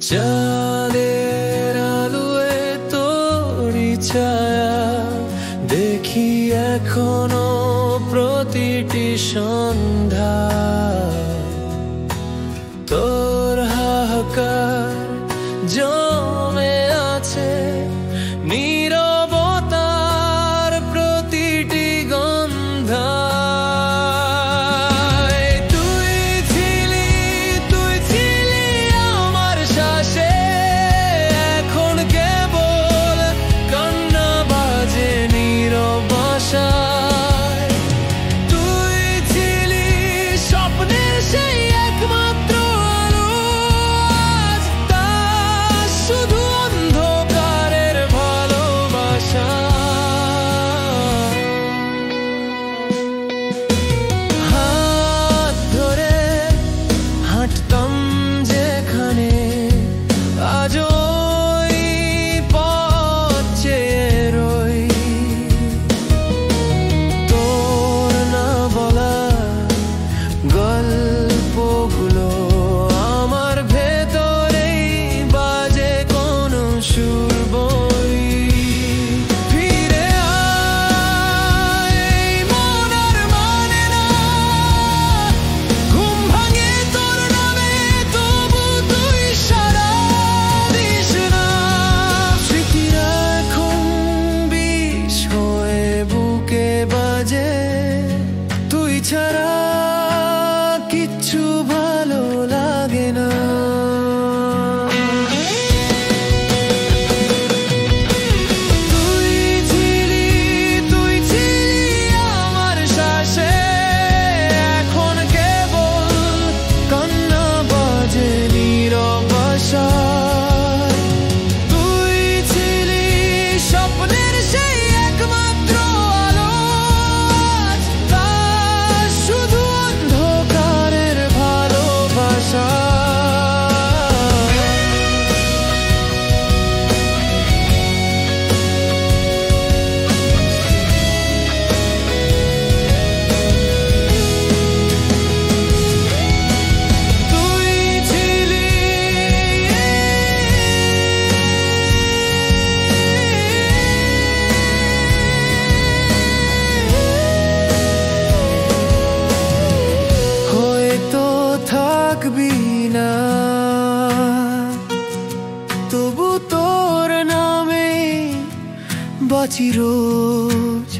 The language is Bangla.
চাঁদের আলোয় তোরি ছায়া দেখি এখনো প্রতিটি সন্ধ্যা। তোর হাহাকার জমে আছে নীরবতার প্রতিটি গন্ধা। তুই ছাড়া কিচ্ছু ভালো লাগে না। তুই ছিলি আমার শ্বাসে, এখন কেবল কান্না বাজে নীরব আশায়। তুই ছিলি স্বপ্নের সেই একমাত্র আলো, শুধু অন্ধকারের ভালোবাসা। তুই ছিলি হয়তো থাকবি না, তবু তোর নামে বাঁচি রোজ।